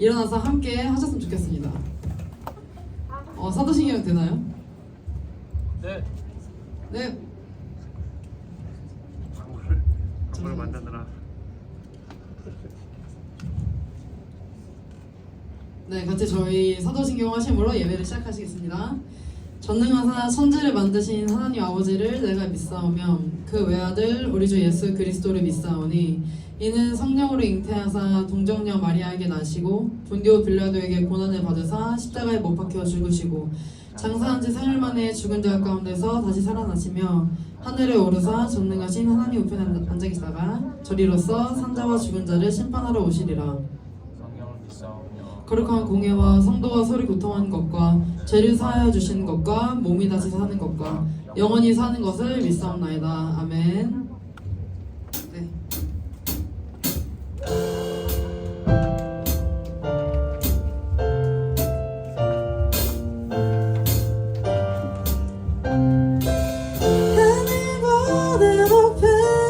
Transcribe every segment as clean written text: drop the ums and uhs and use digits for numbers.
일어나서 함께 하셨으면 좋겠습니다. 사도신경 되나요? 네. 네. 방구를 만드느라. 네, 같이 저희 사도신경 하심으로 예배를 시작하시겠습니다. 전능하사 천지를 만드신 하나님 아버지를 내가 믿사오며 그 외아들 우리 주 예수 그리스도를 믿사오니 이는 성령으로 잉태하사 동정녀 마리아에게 나시고 본디오 빌라도에게 고난을 받으사 십자가에 못 박혀 죽으시고 장사한 지 사흘 만에 죽은 자 가운데서 다시 살아나시며 하늘에 오르사 전능하신 하나님 우편에 앉아 계시다가 저리로서 산자와 죽은 자를 심판하러 오시리라. 성령을 믿사오며 거룩한 공예와 성도가 서로 교통하는 것과 죄를 사하여 주시는 것과 몸이 다시 사는 것과 영원히 사는 것을 믿사옵나이다. 아멘. 네. 하늘보다 높은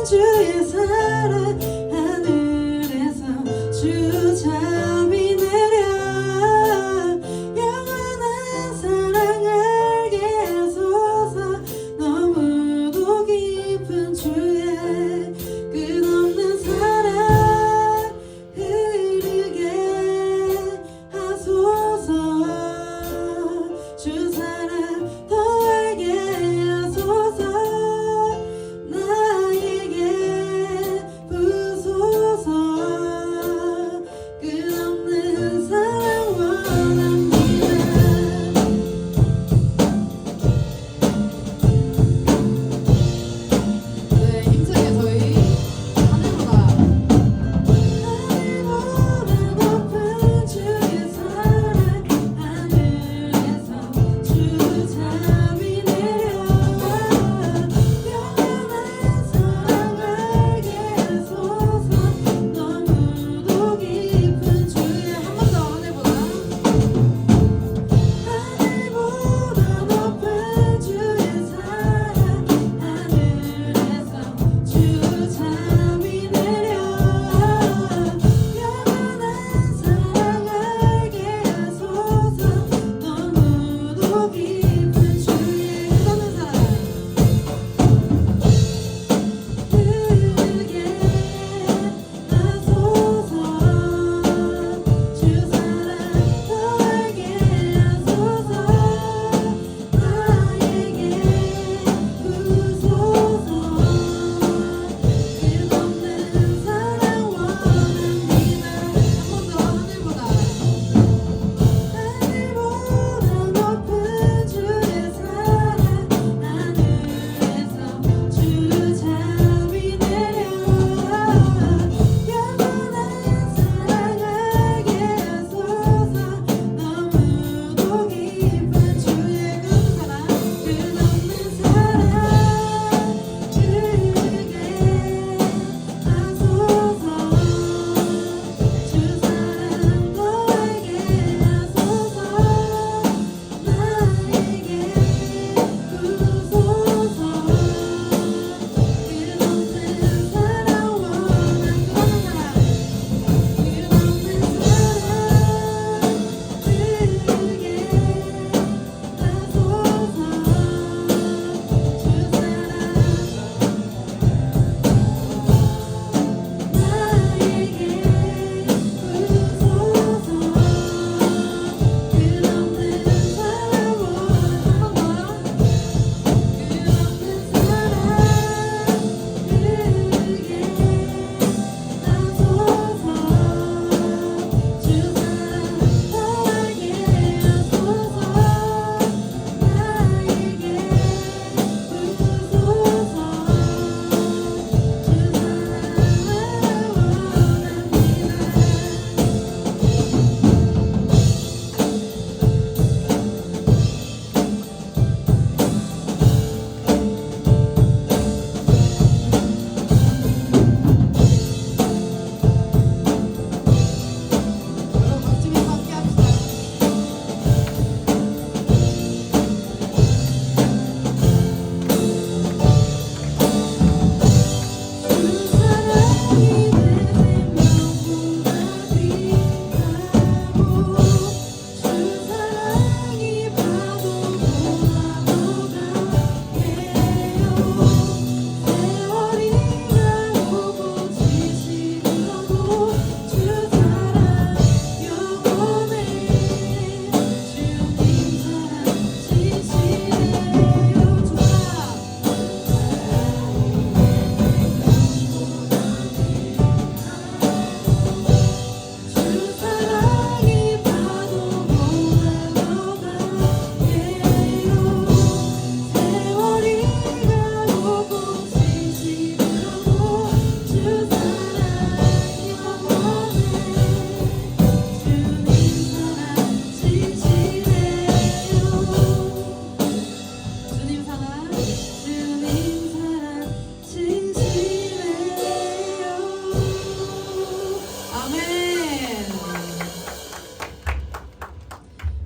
주의 사랑 하늘에서 주 잠이 내려 영원한 사랑 알게 하소서. 너무도 깊은 주의 끝없는 사랑 흐르게 하소서. 주 사랑 더 알게 하소서. 나에게 부소서.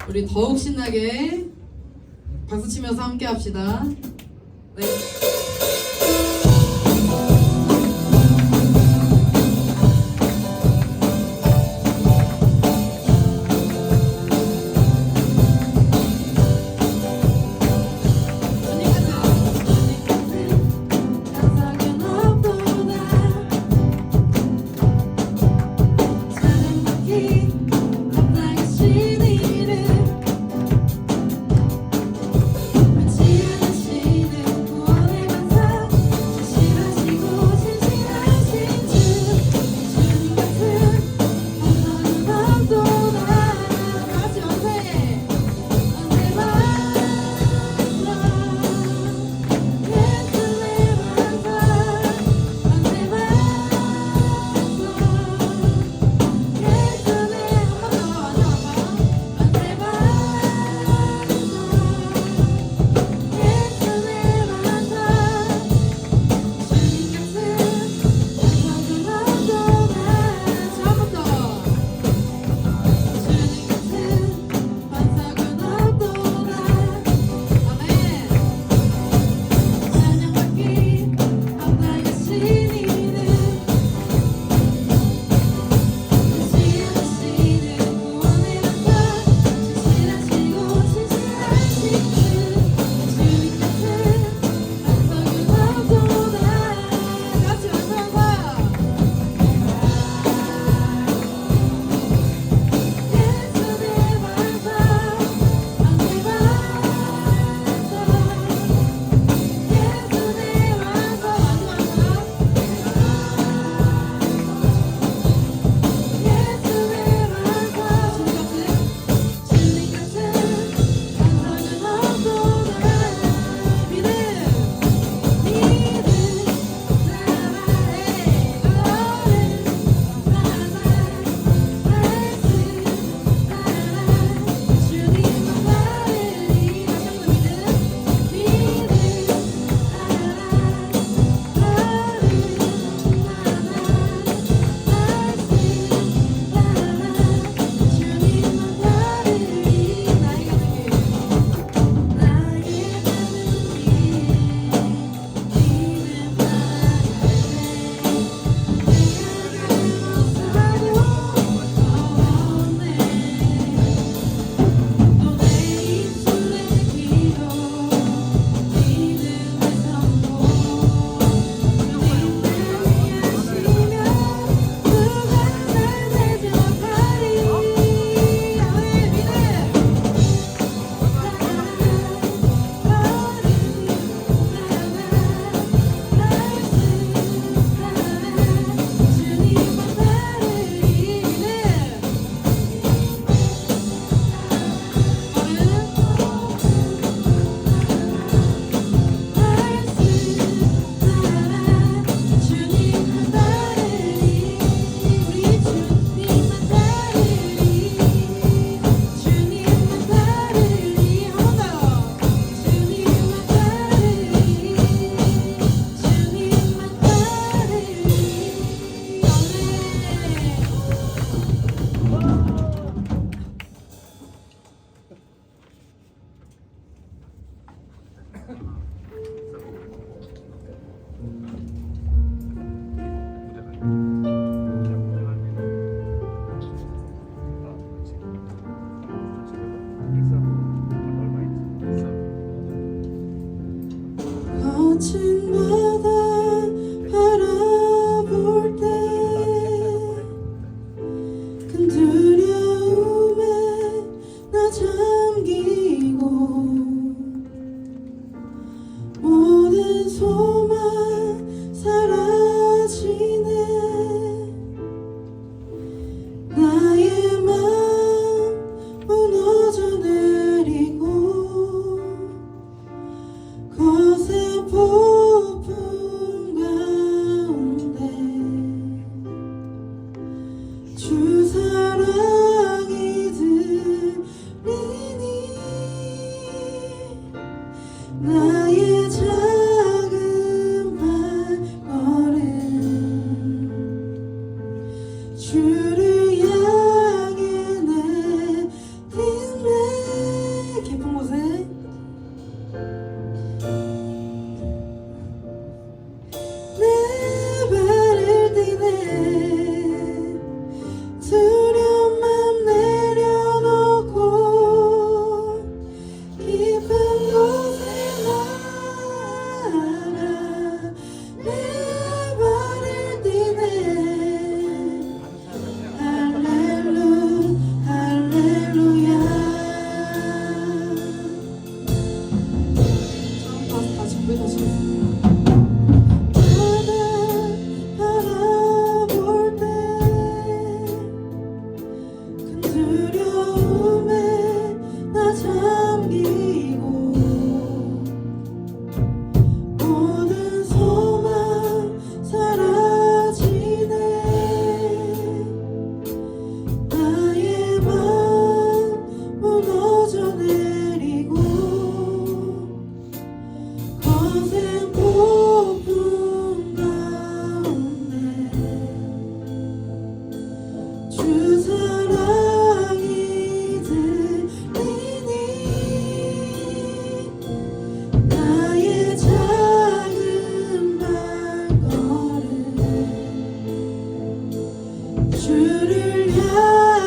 우리 더욱 신나게 박수 치면서 함께 합시다. 네. 지하시는 구원의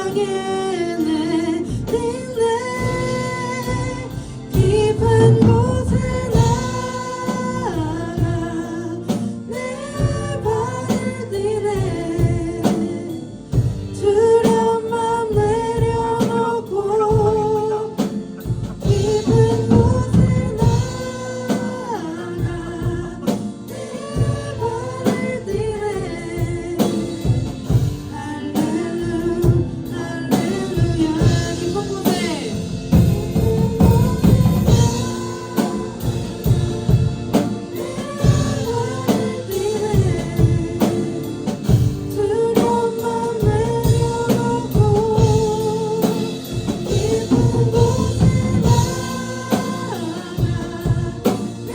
향해 내리네 깊은 곳에 나가 내 발을 디네 두려움만 내려놓고 깊은 곳에 나가 내 발을 디네 할렐루야 깊은 곳에 두려움만 내려놓고 깊은 곳에 나가 내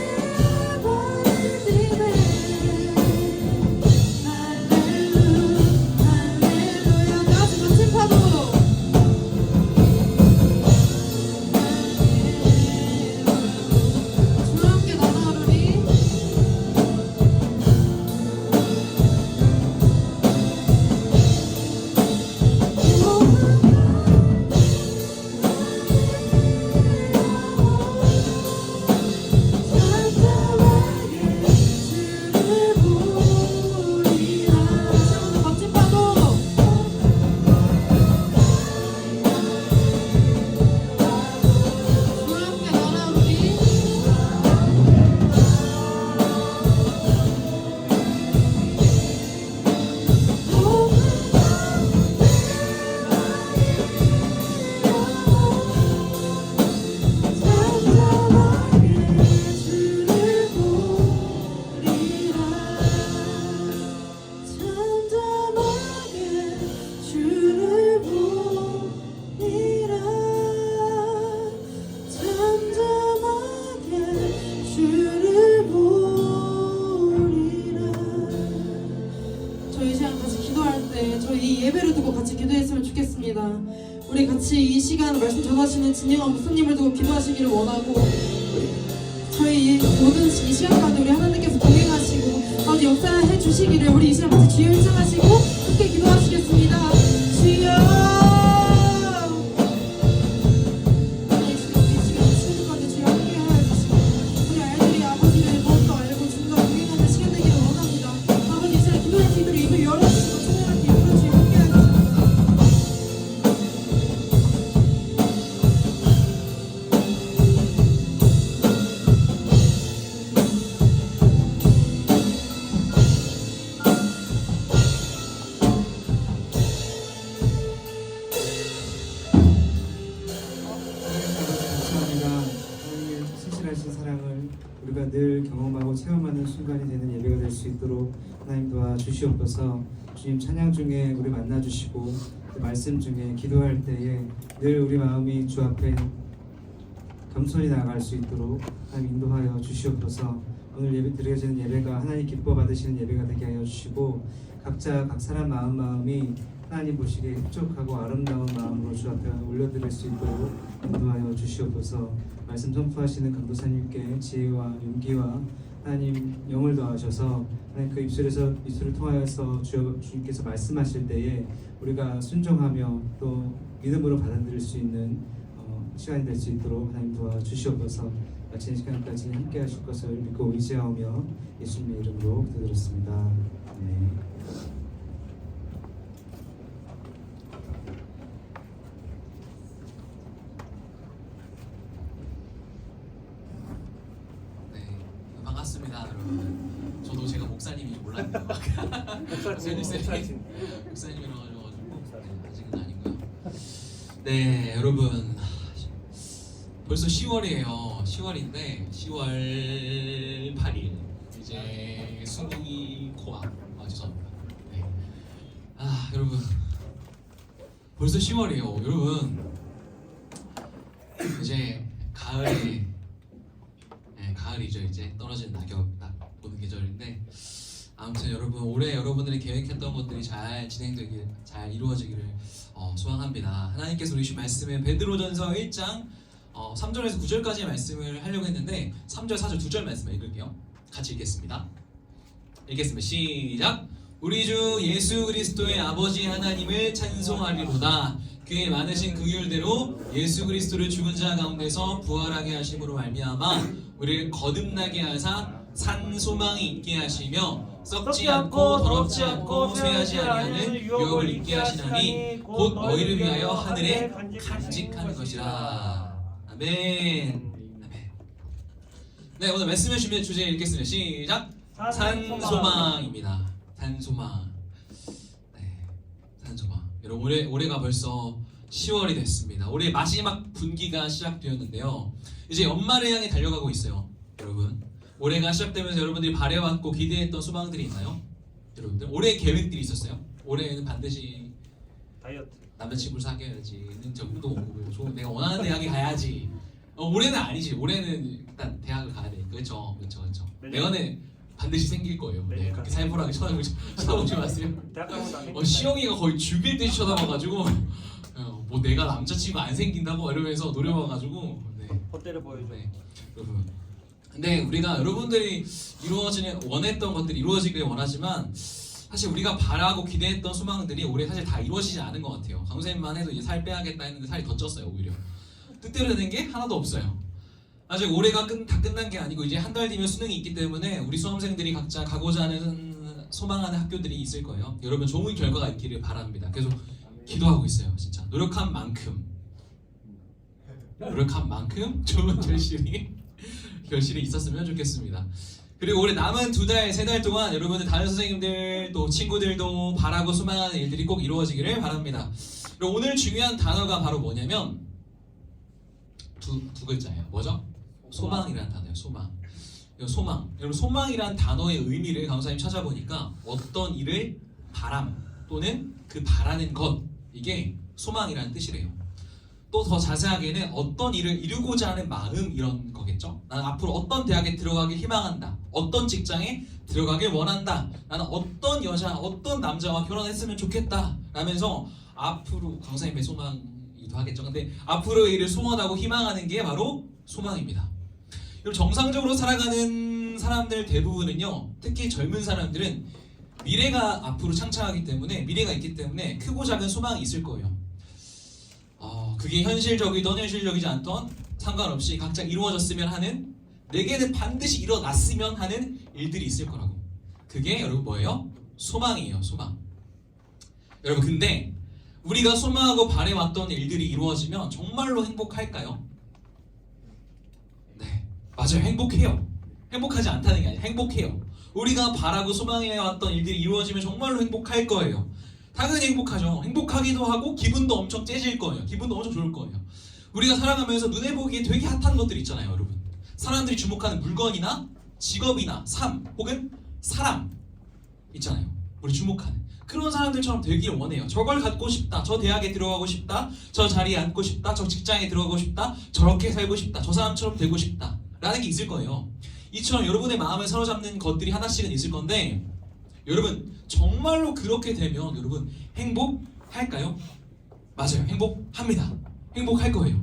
발을 디네 할렐루야 다시 멋진 파도 주와 함께 나아가리 멋진 파도 주와 함께 나아가리 저희 시간 같이 기도할 때 저희 이 예배를 두고 같이 기도했으면 좋겠습니다. 우리 같이 이 시간 말씀 전하시는 진영아 목사님을 두고 기도하시기를 원하고 저희 이 모든 이 시간 가운데 우리 하나님께서 동행하시고 아버지 역사해 주시기를 우리 이 시간 같이 주여 일창하시고 함께 기도하시겠습니다. 주여 이 시간 주님 가운데 주여 함께 하여 주시고 우리 아이들이 아버지를 더욱더 알고 주님과 동행하는 시간 되기를 원합니다. 아버지 이 시간 기도할 수 있도록 입을 열어주시고 찬양할 때 입으로 주여 함께 하여 주시고 감사합니다. 하나님의 신실하신 사랑을 우리가 늘 경험하고 체험하는 순간이 되는 예배가 될 수 있도록 하나님 도와주시옵소서. 주님 찬양 중에 우리 만나주시고 또 말씀 중에 기도할 때에 늘 우리 마음이 주 앞에 겸손히 나아갈 수 있도록 하나님 인도하여 주시옵소서. 오늘 예배 드려지는 예배가 하나님 기뻐 받으시는 예배가 되게 하여 주시고 각자 각 사람 마음이 하나님 보시기에 흡족하고 아름다운 마음으로 주 앞에 올려드릴 수 있도록 인도하여 주시옵소서. 말씀 선포하시는 강도사님께 지혜와 용기와 하나님 영을 더하셔서 하나님 그 입술을 통하여서 주님께서 말씀하실 때에 우리가 순종하며 또 믿음으로 받아들일 수 있는 시간이 될 수 있도록 하나님 도와주시옵소서. 마치는 시간까지 함께 하실 것을 믿고 의지하오며 예수님의 이름으로 기도드렸습니다. 네. 반갑습니다, 여러분. 저도 제가 목사님인지 몰랐네요. 목사님이라 가지고 아직은 아니고요. 네, 여러분. 벌써 10월이에요. 10월인데 10월 8일 이제 순둥이 코앞. 죄송합니다. 네. 여러분. 벌써 10월이에요. 여러분. 이제 가을이 가을이죠. 이제 떨어지는 낙엽 딱 보는 계절인데 아무튼 여러분 올해 여러분들이 계획했던 것들이 잘 진행되길 잘 이루어지기를 소망합니다. 하나님께서 우리 주신 말씀은 베드로전서 1장 3절에서 9절까지의 말씀을 하려고 했는데 3절, 4절, 2절 말씀을 읽을게요. 같이 읽겠습니다. 시작! 우리 주 예수 그리스도의 아버지 하나님을 찬송하리로다. 그의 많으신 긍휼대로 예수 그리스도를 죽은 자 가운데서 부활하게 하심으로 말미암아 우리를 거듭나게 하사 산 소망이 있게 하시며 썩지 않고 더럽지 않고 쇠하지 아니하는 유업을 있게 하시나니 곧 너희를 위하여 하늘에 간직하는 것이라. 아멘. 아멘. 네, 오늘 말씀을 준비한 주제 읽겠습니다. 시작. 산소망입니다. 산소망. 네, 산소망. 여러분 올해가 벌써 10월이 됐습니다. 올해 마지막 분기가 시작되었는데요. 이제 연말을 향해 달려가고 있어요. 여러분 올해가 시작되면서 여러분들이 바래왔고 기대했던 소망들이 있나요? 여러분들 올해 계획들이 있었어요? 올해는 반드시 다이어트. 남자친구를 사귀어야지, 적응도 오고 좋은 내가 원하는 대학에 가야지. 올해는 아니지. 올해는 일단 대학을 가야 되니까. 그렇죠. 내년에 반드시 생길 거예요. 네, 그렇게 살벌하게 쳐다보지 마세요. 대학 가면 안 돼. 시영이가 거의 죽일 듯이 쳐다봐가지고 뭐 내가 남자친구 안 생긴다고 이러면서 노려봐가지고 네. 콧대를 보여줘. 네, 여러분. 근데 우리가 여러분들이 원했던 것들이 이루어지길 원하지만 사실 우리가 바라고 기대했던 소망들이 올해 사실 다 이루어지지 않은 것 같아요. 강선생님만 해도 이제 살 빼야겠다 했는데 살이 더 쪘어요. 오히려 뜻대로 되는 게 하나도 없어요. 아직 올해가 다 끝난 게 아니고 이제 한 달 뒤면 수능이 있기 때문에 우리 수험생들이 각자 가고자 하는 소망하는 학교들이 있을 거예요. 여러분 좋은 결과가 있기를 바랍니다. 그래서 기도하고 있어요. 진짜 노력한 만큼 좋은 결실이 있었으면 좋겠습니다. 그리고 올해 남은 2달, 3달 동안 여러분들 다른 선생님들 또 친구들도 바라고 소망하는 일들이 꼭 이루어지기를 바랍니다. 그리고 오늘 중요한 단어가 바로 뭐냐면 두 글자예요. 뭐죠? 소망이라는 단어예요. 소망. 여러분 소망이라는 단어의 의미를 강사님 찾아보니까 어떤 일을 바람 또는 그 바라는 것, 이게 소망이라는 뜻이래요. 또 더 자세하게는 어떤 일을 이루고자 하는 마음, 이런 거겠죠. 나는 앞으로 어떤 대학에 들어가길 희망한다. 어떤 직장에 들어가길 원한다. 나는 어떤 여자, 어떤 남자와 결혼했으면 좋겠다 라면서 앞으로 강사님의 소망이기도 하겠죠. 근데 앞으로의 일을 소원하고 희망하는 게 바로 소망입니다. 그리고 정상적으로 살아가는 사람들 대부분은요, 특히 젊은 사람들은 미래가 앞으로 창창하기 때문에, 미래가 있기 때문에 크고 작은 소망이 있을 거예요. 그게 현실적이든 현실적이지 않던 상관없이 각자 이루어졌으면 하는, 내게는 반드시 일어났으면 하는 일들이 있을 거라고. 그게 여러분 뭐예요? 소망이에요. 소망. 여러분 근데 우리가 소망하고 바래왔던 일들이 이루어지면 정말로 행복할까요? 네, 맞아요. 행복해요. 행복하지 않다는 게 아니라 행복해요. 우리가 바라고 소망해왔던 일들이 이루어지면 정말로 행복할 거예요. 당연히 행복하죠. 행복하기도 하고 기분도 엄청 째질 거예요. 기분도 엄청 좋을 거예요. 우리가 살아가면서 눈에 보기에 되게 핫한 것들 있잖아요, 여러분. 사람들이 주목하는 물건이나 직업이나 삶 혹은 사람 있잖아요. 우리 주목하는 그런 사람들처럼 되길 원해요. 저걸 갖고 싶다. 저 대학에 들어가고 싶다. 저 자리에 앉고 싶다. 저 직장에 들어가고 싶다. 저렇게 살고 싶다. 저 사람처럼 되고 싶다. 라는 게 있을 거예요. 이처럼 여러분의 마음을 사로잡는 것들이 하나씩은 있을 건데, 여러분 정말로 그렇게 되면 여러분 행복할까요? 맞아요. 행복합니다. 행복할 거예요.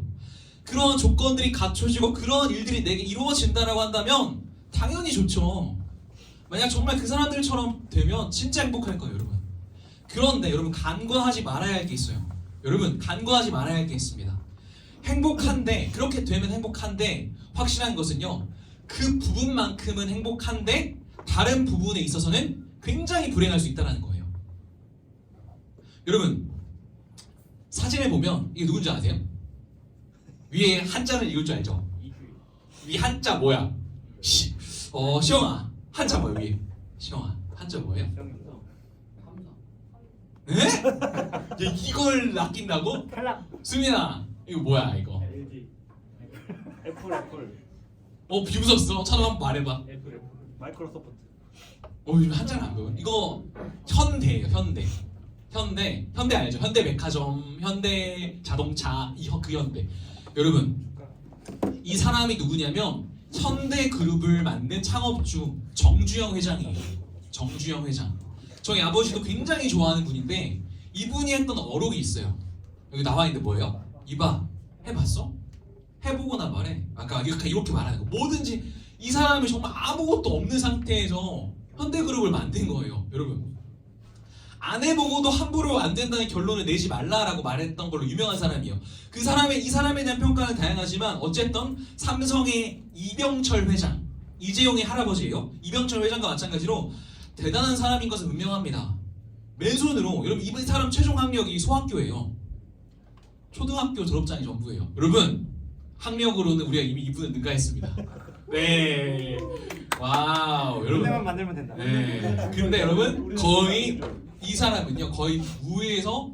그런 조건들이 갖춰지고 그런 일들이 내게 이루어진다라고 한다면 당연히 좋죠. 만약 정말 그 사람들처럼 되면 진짜 행복할 거예요, 여러분. 그런데 여러분 간과하지 말아야 할 게 있어요. 여러분 간과하지 말아야 할 게 있습니다. 행복한데, 그렇게 되면 행복한데 확실한 것은요, 그 부분만큼은 행복한데 다른 부분에 있어서는 굉장히 불행할 수 있다는 거예요. 여러분 사진을 보면 이게 누군지 아세요? 위에 한자를 읽을 줄 알죠? 위 한자 뭐야? 시영아 한자 뭐야 위에? 시영아 한자 뭐예요? 에? 이걸 아낀다고? 탈락. 수민아 이거 뭐야 이거? LG. 애플. 비웃었어. 처럼 한번 말해봐. 애플. 마이크로소프트. 요즘 한자를 안 배워. 이거 현대예요. 현대 알죠? 현대백화점, 현대자동차, 그 현대. 여러분 이 사람이 누구냐면 현대그룹을 만든 창업주 정주영 회장이에요. 정주영 회장. 저희 아버지도 굉장히 좋아하는 분인데 이분이 했던 어록이 있어요. 여기 나와 있는데 뭐예요? 이봐 해봤어? 해보고나 말해. 아까 이렇게 말하는 거. 뭐든지 이 사람이 정말 아무것도 없는 상태에서 현대그룹을 만든 거예요. 여러분 안 해보고도 함부로 안 된다는 결론을 내지 말라라고 말했던 걸로 유명한 사람이에요. 이 사람에 대한 평가는 다양하지만 어쨌든 삼성의 이병철 회장, 이재용의 할아버지예요. 이병철 회장과 마찬가지로 대단한 사람인 것은 분명합니다. 맨손으로, 여러분 이 사람 최종 학력이 소학교예요. 초등학교 졸업장이 전부예요. 여러분 학력으로는 우리가 이미 이분은 능가했습니다. 네, 와우, 여러분. 군대만 만들면 된다. 네, 근데 여러분 거의 이 사람은요 거의 무에서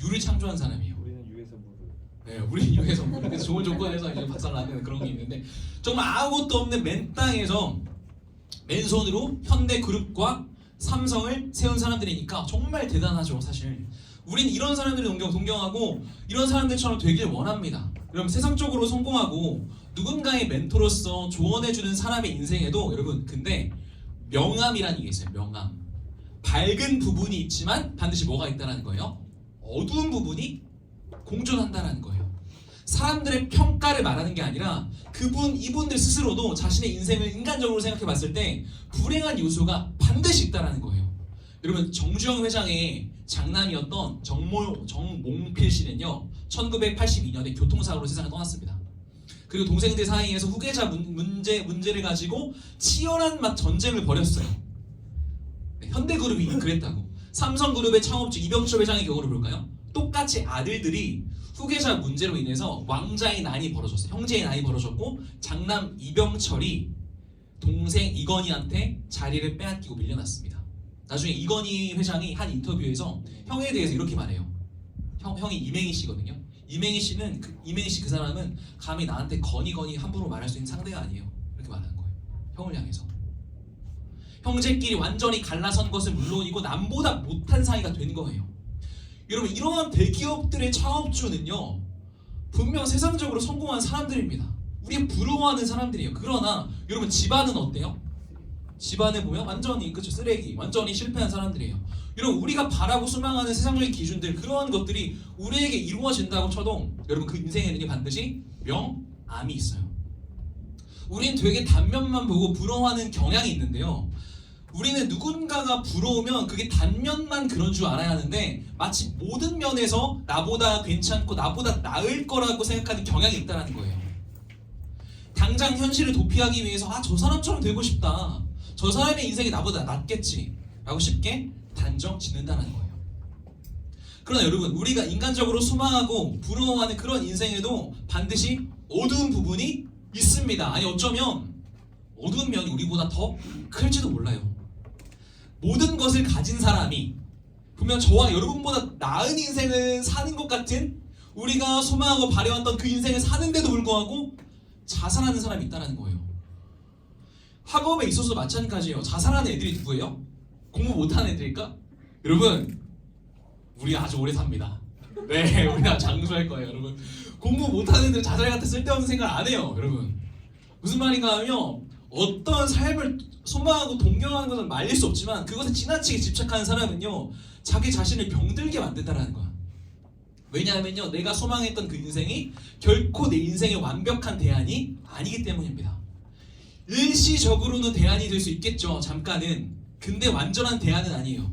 유를 창조한 사람이에요. 우리는 유에서 무를. 네, 우리 유에서 그래서 좋은 조건에서 이제 박살나는 그런 게 있는데 정말 아무것도 없는 맨 땅에서 맨손으로 현대그룹과 삼성을 세운 사람들이니까 정말 대단하죠. 사실 우린 이런 사람들을 동경하고 이런 사람들처럼 되길 원합니다. 여러분 세상적으로 성공하고 누군가의 멘토로서 조언해주는 사람의 인생에도 여러분 근데 명암이라는 게 있어요. 명암. 밝은 부분이 있지만 반드시 뭐가 있다는 거예요? 어두운 부분이 공존한다는 거예요. 사람들의 평가를 말하는 게 아니라 이분들 스스로도 자신의 인생을 인간적으로 생각해 봤을 때 불행한 요소가 반드시 있다는 거예요. 여러분 정주영 회장의 장남이었던 정몽필 씨는요 1982년에 교통사고로 세상을 떠났습니다. 그리고 동생들 사이에서 후계자 문제를 가지고 치열한 전쟁을 벌였어요. 네, 현대그룹이 그랬다고. 삼성그룹의 창업주 이병철 회장의 경우를 볼까요? 똑같이 아들들이 후계자 문제로 인해서 왕자의 난이 벌어졌어요. 형제의 난이 벌어졌고 장남 이병철이 동생 이건희한테 자리를 빼앗기고 밀려났습니다. 나중에 이건희 회장이 한 인터뷰에서 형에 대해서 이렇게 말해요. 형이 이맹희 씨거든요. 이맹희 씨 그 사람은 감히 나한테 건희 함부로 말할 수 있는 상대가 아니에요. 이렇게 말하는 거예요. 형을 향해서. 형제끼리 완전히 갈라선 것은 물론이고 남보다 못한 사이가 된 거예요. 여러분 이러한 대기업들의 창업주는요 분명 세상적으로 성공한 사람들입니다. 우리가 부러워하는 사람들이에요. 그러나 여러분 집안은 어때요? 집안에 보면 완전히 그쵸 쓰레기, 완전히 실패한 사람들이에요. 여러분 우리가 바라고 소망하는 세상적인 기준들 그러한 것들이 우리에게 이루어진다고 쳐도 여러분 그 인생에는 반드시 명암이 있어요. 우린 되게 단면만 보고 부러워하는 경향이 있는데요. 우리는 누군가가 부러우면 그게 단면만 그런 줄 알아야 하는데 마치 모든 면에서 나보다 괜찮고 나보다 나을 거라고 생각하는 경향이 있다는 거예요. 당장 현실을 도피하기 위해서 저 사람처럼 되고 싶다. 저 사람의 인생이 나보다 낫겠지 라고 쉽게 단정 짓는다는 거예요. 그러나 여러분 우리가 인간적으로 소망하고 부러워하는 그런 인생에도 반드시 어두운 부분이 있습니다. 아니 어쩌면 어두운 면이 우리보다 더 클지도 몰라요. 모든 것을 가진 사람이 분명 저와 여러분보다 나은 인생을 사는 것 같은 우리가 소망하고 바래왔던 그 인생을 사는데도 불구하고 자살하는 사람이 있다는 거예요. 학업에 있어서 마찬가지예요. 자살하는 애들이 누구예요? 공부 못하는 애들일까? 여러분 우리 아주 오래 삽니다. 네, 우리가 장수할 거예요. 여러분 공부 못하는 애들 자살 같은 쓸데없는 생각 안 해요. 여러분 무슨 말인가 하면 어떤 삶을 소망하고 동경하는 것은 말릴 수 없지만 그것에 지나치게 집착하는 사람은요 자기 자신을 병들게 만든다는 거야. 왜냐하면요 내가 소망했던 그 인생이 결코 내 인생의 완벽한 대안이 아니기 때문입니다. 일시적으로는 대안이 될 수 있겠죠. 잠깐은. 근데 완전한 대안은 아니에요.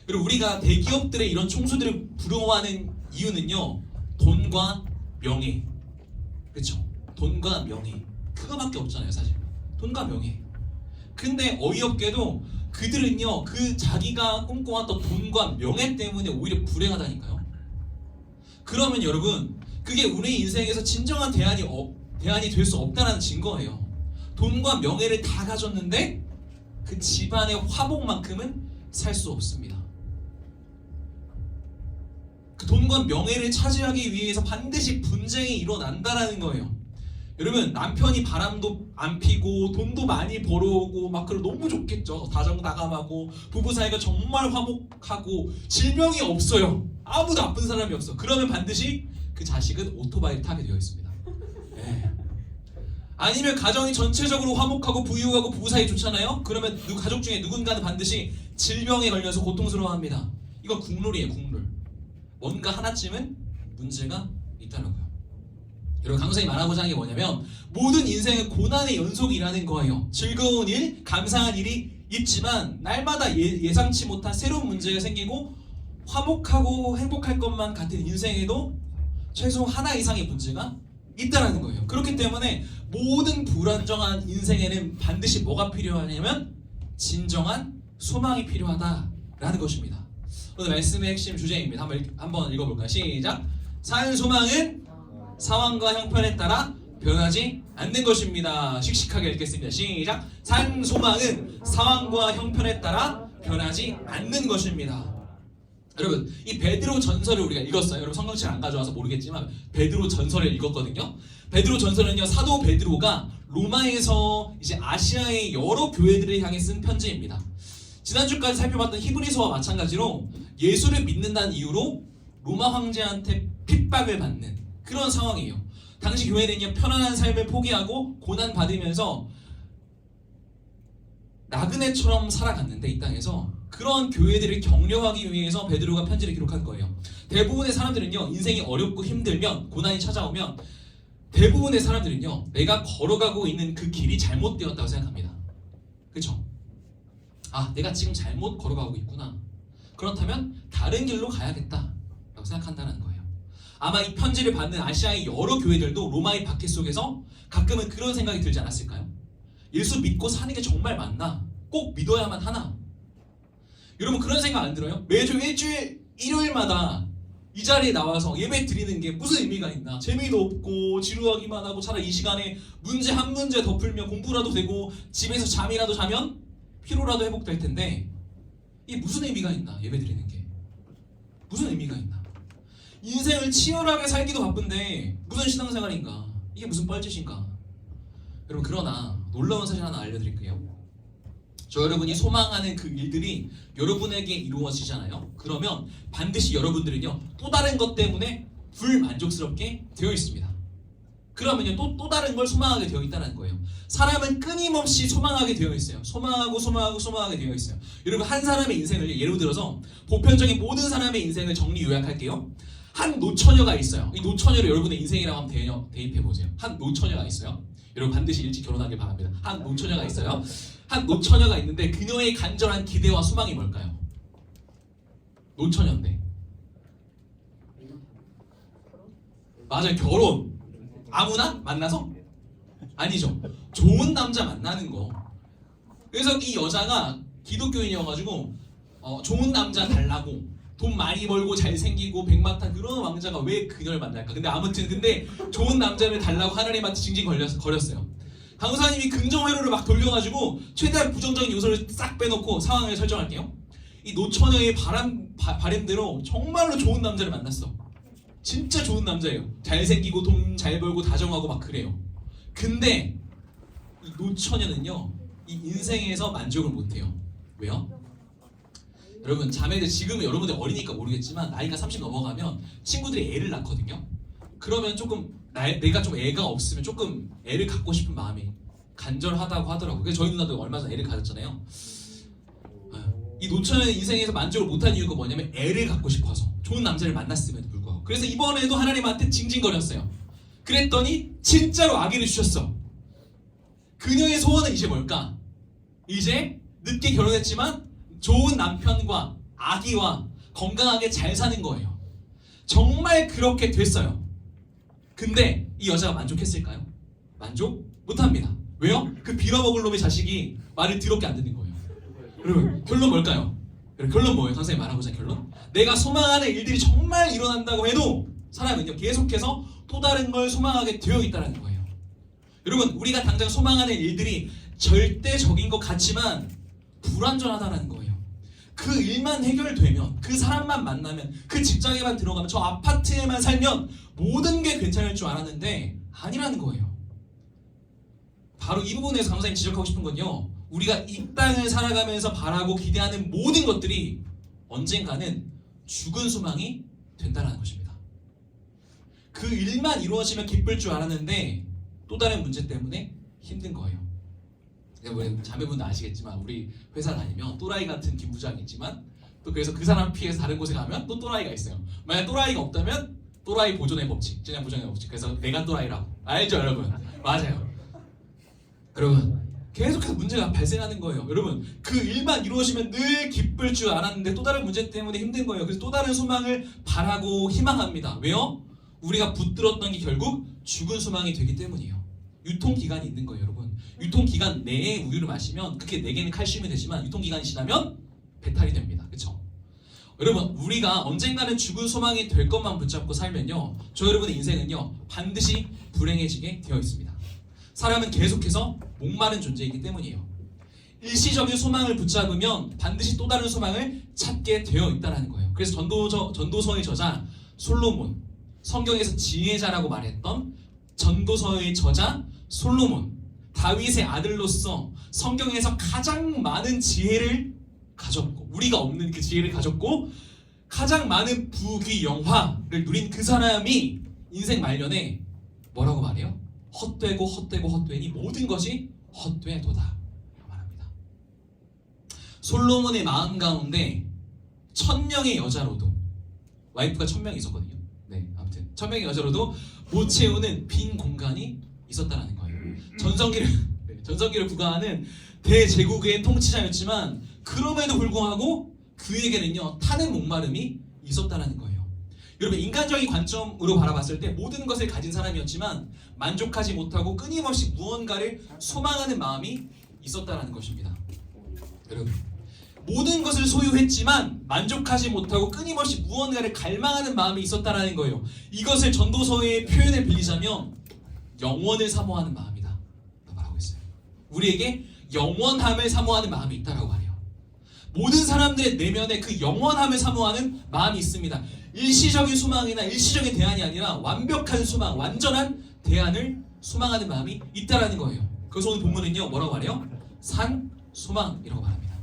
그리고 우리가 대기업들의 이런 총수들을 부러워하는 이유는요 돈과 명예. 그렇죠? 돈과 명예. 그거밖에 없잖아요 사실. 돈과 명예. 근데 어이없게도 그들은요 그 자기가 꿈꿔왔던 돈과 명예 때문에 오히려 불행하다니까요. 그러면 여러분 그게 우리 인생에서 진정한 대안이 될 수 없다는 증거예요. 돈과 명예를 다 가졌는데 그 집안의 화복만큼은 살 수 없습니다. 그 돈과 명예를 차지하기 위해서 반드시 분쟁이 일어난다라는 거예요. 여러분 남편이 바람도 안 피고 돈도 많이 벌어오고 막 그러 너무 좋겠죠. 다정다감하고 부부 사이가 정말 화목하고 질병이 없어요. 아무도 아픈 사람이 없어. 그러면 반드시 그 자식은 오토바이를 타게 되어 있습니다. 네. 아니면 가정이 전체적으로 화목하고 부유하고 부부 사이 좋잖아요. 그러면 가족 중에 누군가는 반드시 질병에 걸려서 고통스러워합니다. 이건 국룰이에요. 국룰. 뭔가 하나쯤은 문제가 있다라고요. 여러분 강선생님이 말하고자 하는 게 뭐냐면 모든 인생은 고난의 연속이라는 거예요. 즐거운 일, 감사한 일이 있지만 날마다 예상치 못한 새로운 문제가 생기고 화목하고 행복할 것만 같은 인생에도 최소 하나 이상의 문제가 있다라는 거예요. 그렇기 때문에 모든 불안정한 인생에는 반드시 뭐가 필요하냐면 진정한 소망이 필요하다라는 것입니다. 오늘 말씀의 핵심 주제입니다. 한번 읽어볼까요? 시작. 산 소망은 상황과 형편에 따라 변하지 않는 것입니다. 씩씩하게 읽겠습니다. 시작. 산 소망은 상황과 형편에 따라 변하지 않는 것입니다. 여러분, 이 베드로 전설을 우리가 읽었어요. 여러분 성경책 안 가져와서 모르겠지만 베드로 전설을 읽었거든요. 베드로 전설은요, 사도 베드로가 로마에서 이제 아시아의 여러 교회들을 향해 쓴 편지입니다. 지난주까지 살펴봤던 히브리서와 마찬가지로 예수를 믿는다는 이유로 로마 황제한테 핍박을 받는 그런 상황이에요. 당시 교회는요, 편안한 삶을 포기하고 고난 받으면서 나그네처럼 살아갔는데 이 땅에서 그런 교회들을 격려하기 위해서 베드로가 편지를 기록한 거예요. 대부분의 사람들은요, 인생이 어렵고 힘들면, 고난이 찾아오면 대부분의 사람들은요, 내가 걸어가고 있는 그 길이 잘못되었다고 생각합니다. 그렇죠? 아, 내가 지금 잘못 걸어가고 있구나. 그렇다면 다른 길로 가야겠다라고 생각한다는 거예요. 아마 이 편지를 받는 아시아의 여러 교회들도 로마의 박해 속에서 가끔은 그런 생각이 들지 않았을까요? 예수 믿고 사는 게 정말 맞나? 꼭 믿어야만 하나? 여러분 그런 생각 안 들어요? 매주 일요일마다 이 자리에 나와서 예배 드리는 게 무슨 의미가 있나? 재미도 없고 지루하기만 하고 차라리 이 시간에 문제 한 문제 더 풀면 공부라도 되고 집에서 잠이라도 자면 피로라도 회복될 텐데 이게 무슨 의미가 있나? 예배 드리는 게 무슨 의미가 있나? 인생을 치열하게 살기도 바쁜데 무슨 신앙생활인가? 이게 무슨 뻘짓인가? 여러분 그러나 놀라운 사실 하나 알려드릴게요. 저 여러분이 소망하는 그 일들이 여러분에게 이루어지잖아요. 그러면 반드시 여러분들은요, 또 다른 것 때문에 불만족스럽게 되어 있습니다. 그러면요, 또 다른 걸 소망하게 되어 있다는 거예요. 사람은 끊임없이 소망하게 되어 있어요. 소망하게 되어 있어요. 여러분 한 사람의 인생을 예로 들어서 보편적인 모든 사람의 인생을 정리 요약할게요. 한 노처녀가 있어요. 이 노처녀를 여러분의 인생이라고 한번 대입해 보세요. 한 노처녀가 있어요. 여러분 반드시 일찍 결혼하길 바랍니다. 한 노처녀가 있어요. 한 노처녀가 있는데 그녀의 간절한 기대와 소망이 뭘까요? 노처녀인데 맞아요, 결혼. 아무나 만나서? 아니죠. 좋은 남자 만나는 거. 그래서 이 여자가 기독교인이어가지고 좋은 남자 달라고, 돈 많이 벌고 잘생기고 백마탄 그런 왕자가 왜 그녀를 만날까? 근데 아무튼 좋은 남자를 달라고 하나님한테 징징 걸렸어요. 강사님이 긍정 회로를 막 돌려가지고 최대한 부정적인 요소를 싹 빼놓고 상황을 설정할게요. 이 노처녀의 바람대로 정말로 좋은 남자를 만났어. 진짜 좋은 남자예요. 잘생기고 돈 잘 벌고 다정하고 막 그래요. 근데 이 노처녀는요, 이 인생에서 만족을 못해요. 왜요? 여러분 자매들 지금은 여러분들 어리니까 모르겠지만 나이가 30 넘어가면 친구들이 애를 낳거든요. 그러면 조금 내가 좀 애가 없으면 조금 애를 갖고 싶은 마음이 간절하다고 하더라고요. 그래서 저희 누나도 얼마 전에 애를 가졌잖아요. 이 노처녀는 인생에서 만족을 못한 이유가 뭐냐면 애를 갖고 싶어서, 좋은 남자를 만났음에도 불구하고. 그래서 이번에도 하나님한테 징징거렸어요. 그랬더니 진짜로 아기를 주셨어. 그녀의 소원은 이제 뭘까? 이제 늦게 결혼했지만 좋은 남편과 아기와 건강하게 잘 사는 거예요. 정말 그렇게 됐어요. 근데 이 여자가 만족했을까요? 만족 못합니다. 왜요? 그 빌어먹을 놈의 자식이 말을 더럽게 안 듣는 거예요. 여러분 결론 뭘까요? 결론 뭐예요? 선생님 말하고자 결론? 내가 소망하는 일들이 정말 일어난다고 해도 사람은요, 계속해서 또 다른 걸 소망하게 되어 있다는 거예요. 여러분 우리가 당장 소망하는 일들이 절대적인 것 같지만 불완전하다는 거예요. 그 일만 해결되면, 그 사람만 만나면, 그 직장에만 들어가면, 저 아파트에만 살면 모든 게 괜찮을 줄 알았는데 아니라는 거예요. 바로 이 부분에서 강사님 지적하고 싶은 건요, 우리가 이 땅을 살아가면서 바라고 기대하는 모든 것들이 언젠가는 죽은 소망이 된다는 것입니다. 그 일만 이루어지면 기쁠 줄 알았는데 또 다른 문제 때문에 힘든 거예요. 우리 자매분들 아시겠지만 우리 회사 다니면 또라이 같은 김 부장이 있지만 또 그래서 그 사람 피해서 다른 곳에 가면 또 또라이가 있어요. 만약 또라이가 없다면 또라이 보존의 법칙, 진양 보존의 법칙. 그래서 내가 또라이라고. 알죠 여러분? 맞아요. 여러분 계속해서 문제가 발생하는 거예요. 여러분, 그 일만 이루어지면 늘 기쁠 줄 알았는데 또 다른 문제 때문에 힘든 거예요. 그래서 또 다른 소망을 바라고 희망합니다. 왜요? 우리가 붙들었던 게 결국 죽은 소망이 되기 때문이에요. 유통기간이 있는 거예요, 여러분. 유통기간 내에 우유를 마시면 그게 내게는 칼슘이 되지만 유통기간이 지나면 배탈이 됩니다. 그렇죠? 여러분, 우리가 언젠가는 죽은 소망이 될 것만 붙잡고 살면요, 저 여러분의 인생은요 반드시 불행해지게 되어 있습니다. 사람은 계속해서 목마른 존재이기 때문이에요. 일시적인 소망을 붙잡으면 반드시 또 다른 소망을 찾게 되어 있다는 거예요. 그래서 전도서의 저자 솔로몬, 성경에서 지혜자라고 말했던 전도서의 저자 솔로몬, 다윗의 아들로서 성경에서 가장 많은 지혜를 가졌고, 우리가 없는 그 지혜를 가졌고 가장 많은 부귀 영화를 누린 그 사람이 인생 말년에 뭐라고 말해요? 헛되고 헛되고 헛되니 모든 것이 헛되도다 말합니다. 솔로몬의 마음 가운데 1000명의 여자로도, 와이프가 1000명이 있었거든요. 네, 아무튼 1000명의 여자로도 못 채우는 빈 공간이 있었다라는 거예요. 전성기를 구가하는 대제국의 통치자였지만 그럼에도 불구하고 그에게는요 타는 목마름이 있었다라는 거예요. 여러분, 인간적인 관점으로 바라봤을 때 모든 것을 가진 사람이었지만 만족하지 못하고 끊임없이 무언가를 소망하는 마음이 있었다라는 것입니다. 여러분, 모든 것을 소유했지만 만족하지 못하고 끊임없이 무언가를 갈망하는 마음이 있었다라는 거예요. 이것을 전도서의 표현을 빌리자면 영원을 사모하는 마음이다 말하고 있어요. 우리에게 영원함을 사모하는 마음이 있다라고 말해요. 모든 사람들의 내면에 그 영원함을 사모하는 마음이 있습니다. 일시적인 소망이나 일시적인 대안이 아니라 완벽한 소망, 완전한 대안을 소망하는 마음이 있다라는 거예요. 그래서 오늘 본문은요 뭐라고 말해요? 산소망이라고 말합니다.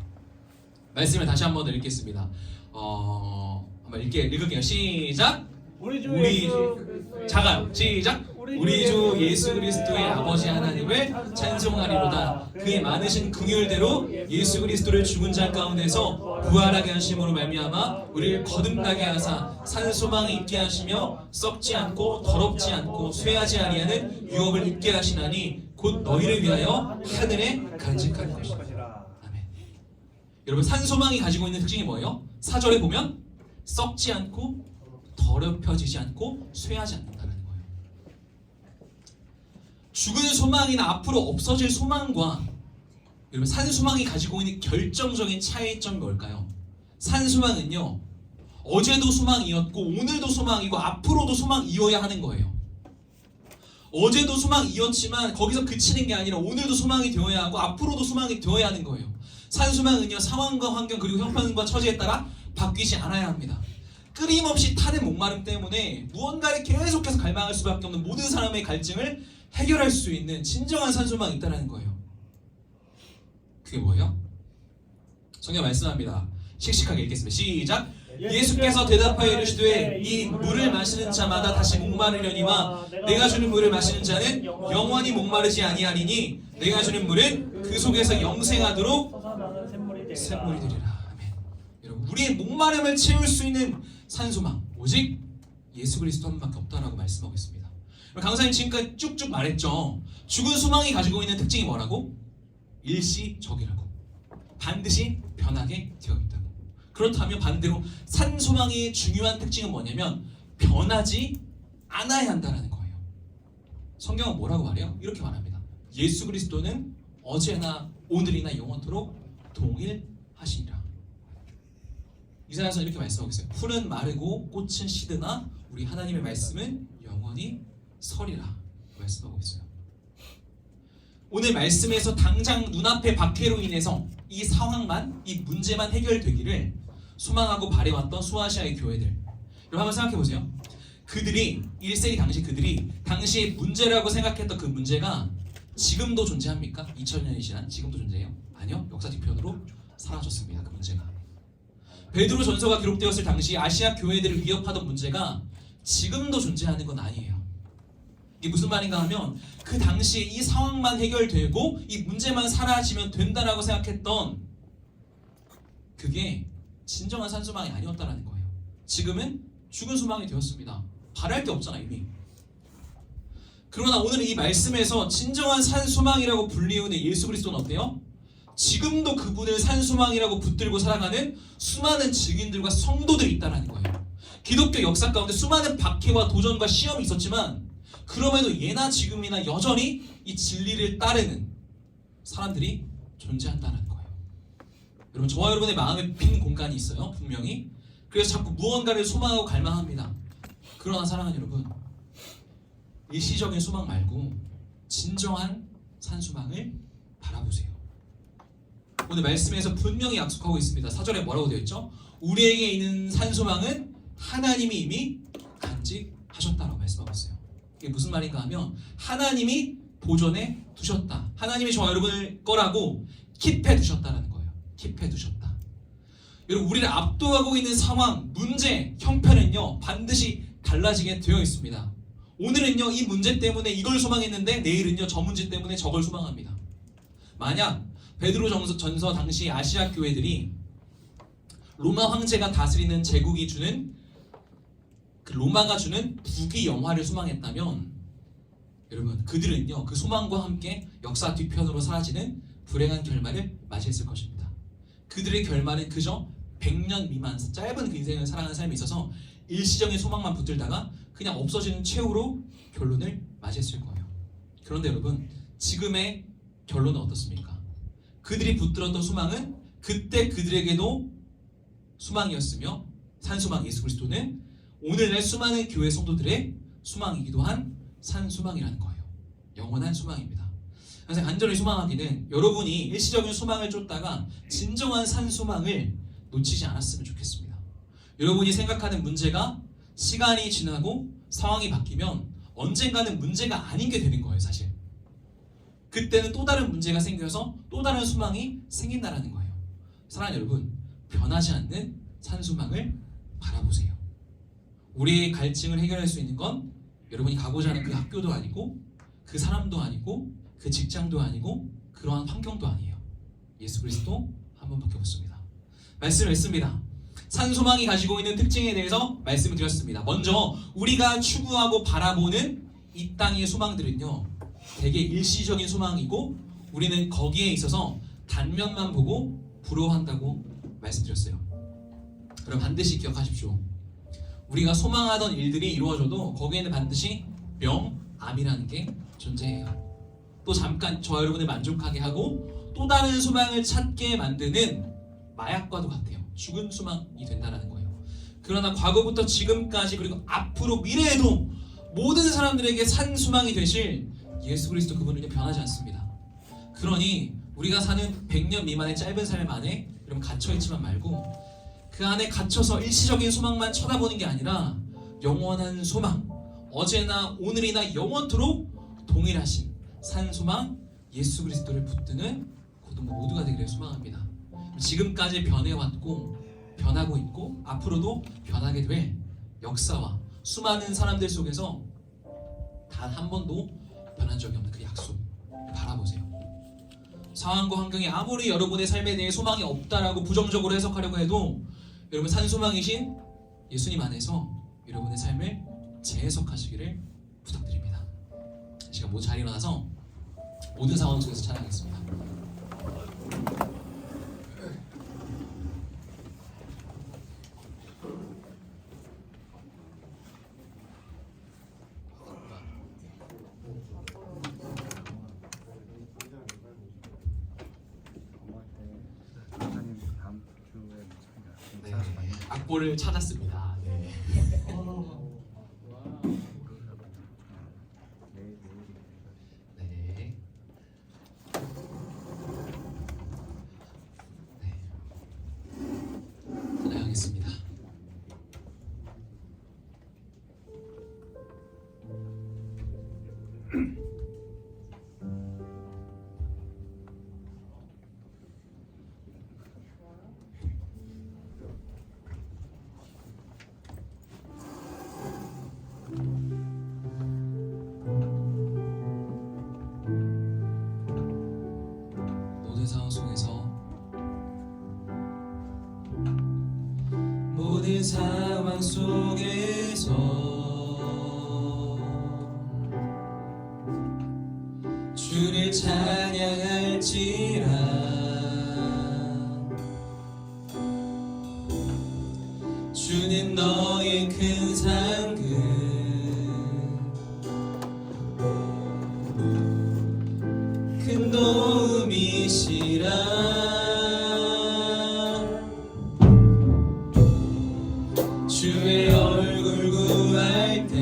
말씀을 다시 한번 더 읽겠습니다. 한번 읽을게요. 시작. 작아요. 시작. 우리 주 예수 그리스도의 아버지 하나님을 찬송하리로다. 그의 많으신 긍휼대로 예수 그리스도를 죽은 자 가운데서 부활하게 하심으로 말미암아 우리를 거듭나게 하사 산 소망이 있게 하시며 썩지 않고 더럽지 않고 쇠하지 아니하는 유업을 입게 하시나니 곧 너희를 위하여 하늘에 간직할 것이다. 아멘. 여러분, 산 소망이 가지고 있는 특징이 뭐예요? 4절에 보면 썩지 않고 더럽혀지지 않고 쇠하지 않는다는 거예요. 죽은 소망이나 앞으로 없어질 소망과 여러분 산 소망이 가지고 있는 결정적인 차이점이 뭘까요? 산 소망은요 어제도 소망이었고 오늘도 소망이고 앞으로도 소망이어야 하는 거예요. 어제도 소망이었지만 거기서 그치는 게 아니라 오늘도 소망이 되어야 하고 앞으로도 소망이 되어야 하는 거예요. 산 소망은요 상황과 환경 그리고 형편과 처지에 따라 바뀌지 않아야 합니다. 끊임없이 타는 목마름 때문에 무언가를 계속해서 갈망할 수밖에 없는 모든 사람의 갈증을 해결할 수 있는 진정한 산소망이 있다는 거예요. 그게 뭐예요? 성경 말씀합니다. 씩씩하게 읽겠습니다. 시작. 예수께서 대답하여 이르시되 이 물을 마시는 자마다 다시 목마르려니와 내가 주는 물을 마시는 자는 영원히 목마르지 아니하리니 내가 주는 물은 그 속에서 영생하도록 샘물이 되리라. 아멘. 여러분, 우리의 목마름을 채울 수 있는 산소망 오직 예수 그리스도 한 분밖에 없다라고 말씀하고 있습니다. 강사님 지금까지 쭉쭉 말했죠. 죽은 소망이 가지고 있는 특징이 뭐라고? 일시적이라고. 반드시 변하게 되어 있다고. 그렇다면 반대로 산 소망의 중요한 특징은 뭐냐면 변하지 않아야 한다는 거예요. 성경은 뭐라고 말해요? 이렇게 말합니다. 예수 그리스도는 어제나 오늘이나 영원토록 동일하시니라. 이사야서 이렇게 말씀하고 있어요. 풀은 마르고 꽃은 시드나 우리 하나님의 말씀은 영원히 설이라 말씀하고 있어요. 오늘 말씀에서 당장 눈앞의 박해로 인해서 이 상황만, 이 문제만 해결되기를 소망하고 바래왔던 소아시아의 교회들, 여러분 한번 생각해 보세요. 그들이 1세기 당시 그들이 당시의 문제라고 생각했던 그 문제가 지금도 존재합니까? 2000년이 지난 지금도 존재해요? 아니요. 역사 뒤편으로 사라졌습니다. 그 문제가. 베드로 전서가 기록되었을 당시 아시아 교회들을 위협하던 문제가 지금도 존재하는 건 아니에요. 이게 무슨 말인가 하면 그 당시에 이 상황만 해결되고 이 문제만 사라지면 된다라고 생각했던 그게 진정한 산소망이 아니었다라는 거예요. 지금은 죽은 소망이 되었습니다. 바랄 게 없잖아 이미. 그러나 오늘 이 말씀에서 진정한 산소망이라고 불리우는 예수 그리스도는 어때요? 지금도 그분을 산소망이라고 붙들고 살아가는 수많은 증인들과 성도들이 있다는 거예요. 기독교 역사 가운데 수많은 박해와 도전과 시험이 있었지만 그럼에도 예나 지금이나 여전히 이 진리를 따르는 사람들이 존재한다는 거예요. 여러분, 저와 여러분의 마음에 빈 공간이 있어요. 분명히. 그래서 자꾸 무언가를 소망하고 갈망합니다. 그러나 사랑하는 여러분, 일시적인 소망 말고 진정한 산소망을 바라보세요. 오늘 말씀에서 분명히 약속하고 있습니다. 4절에 뭐라고 되어 있죠? 우리에게 있는 산소망은 하나님이 이미 간직하셨다라고 말씀하고 있어요. 이게 무슨 말인가 하면 하나님이 보존해 두셨다. 하나님이 저와 여러분을 거라고 킵해 두셨다라는 거예요. 킵해 두셨다. 여러분, 우리를 압도하고 있는 상황, 문제, 형편은요 반드시 달라지게 되어 있습니다. 오늘은요 이 문제 때문에 이걸 소망했는데 내일은요 저 문제 때문에 저걸 소망합니다. 만약 베드로 전서 당시 아시아 교회들이 로마 황제가 다스리는 제국이 주는 그 로마가 주는 부귀 영화를 소망했다면 여러분, 그들은요 그 소망과 함께 역사 뒤편으로 사라지는 불행한 결말을 맞이했을 것입니다. 그들의 결말은 그저 100년 미만 짧은 그 인생을 살아가는 삶에 있어서 일시적인 소망만 붙들다가 그냥 없어지는 최후로 결론을 맞이했을 거예요. 그런데 여러분, 지금의 결론은 어떻습니까? 그들이 붙들었던 소망은 그때 그들에게도 소망이었으며 산소망 예수 그리스도는 오늘날 수많은 교회 성도들의 소망이기도 한 산소망이라는 거예요. 영원한 소망입니다. 그래서 간절히 소망하기는 여러분이 일시적인 소망을 쫓다가 진정한 산소망을 놓치지 않았으면 좋겠습니다. 여러분이 생각하는 문제가 시간이 지나고 상황이 바뀌면 언젠가는 문제가 아닌 게 되는 거예요, 사실. 그때는 또 다른 문제가 생겨서 또 다른 소망이 생긴다라는 거예요. 사랑하는 여러분, 변하지 않는 산소망을 바라보세요. 우리의 갈증을 해결할 수 있는 건 여러분이 가고자 하는 그 학교도 아니고 그 사람도 아니고 그 직장도 아니고 그러한 환경도 아니에요. 예수 그리스도 한 분밖에 없습니다. 말씀을 읽습니다. 산소망이 가지고 있는 특징에 대해서 말씀을 드렸습니다. 먼저 우리가 추구하고 바라보는 이 땅의 소망들은요 되게 일시적인 소망이고 우리는 거기에 있어서 단면만 보고 부러워한다고 말씀드렸어요. 그럼 반드시 기억하십시오. 우리가 소망하던 일들이 이루어져도 거기에는 반드시 암이라는 게 존재해요. 또 잠깐 저와 여러분을 만족하게 하고 또 다른 소망을 찾게 만드는 마약과도 같아요. 죽은 소망이 된다는 거예요. 그러나 과거부터 지금까지 그리고 앞으로 미래에도 모든 사람들에게 산 소망이 되실 예수 그리스도 그분은 변하지 않습니다. 그러니 우리가 사는 100년 미만의 짧은 삶 안에 여러분 갇혀있지만 말고 그 안에 갇혀서 일시적인 소망만 쳐다보는 게 아니라 영원한 소망, 어제나 오늘이나 영원토록 동일하신 산 소망 예수 그리스도를 붙드는 고등부 모두가 되기를 소망합니다. 지금까지 변해왔고 변하고 있고 앞으로도 변하게 될 역사와 수많은 사람들 속에서 단 한 번도 변한 적이 없는 그 약속 바라보세요. 상황과 환경이 아무리 여러분의 삶에 대해 소망이 없다라고 부정적으로 해석하려고 해도 여러분 산소망이신 예수님 안에서 여러분의 삶을 재해석하시기를 부탁드립니다. 이 시간 모두 잘 일어나서 모든 상황 속에서 찬양하겠습니다. 네, 악보를 찾았습니다. 네. 네. 찬양하겠습니다. 모든 상황 속에서 모든 상황 속에서 주를 찬양할지라. 주는 너의 큰 상급 큰 도움이시라. 주의 얼굴 구할 때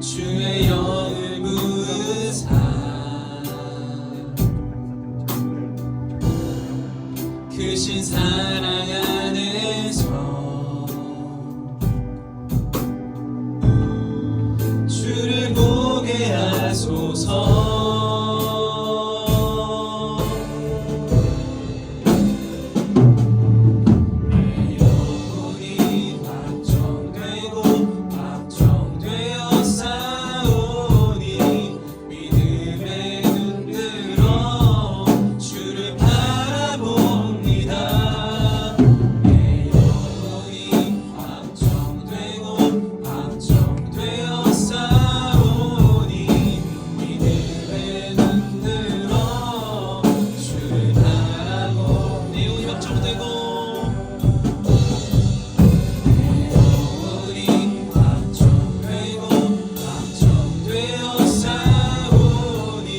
주의 영을 부으사 크신 사랑 안에서 주를 보게 하소서. 내 영혼이 확정되고 확정되어 싸우니 믿음에 눈들어 주를 바라봅니다. 내 영혼이 확정되고 확정되어 싸우니 믿음에 눈들어 주를 바라보. 내 영혼이 확정되고 영혼이 확정되고 확정되어 싸우니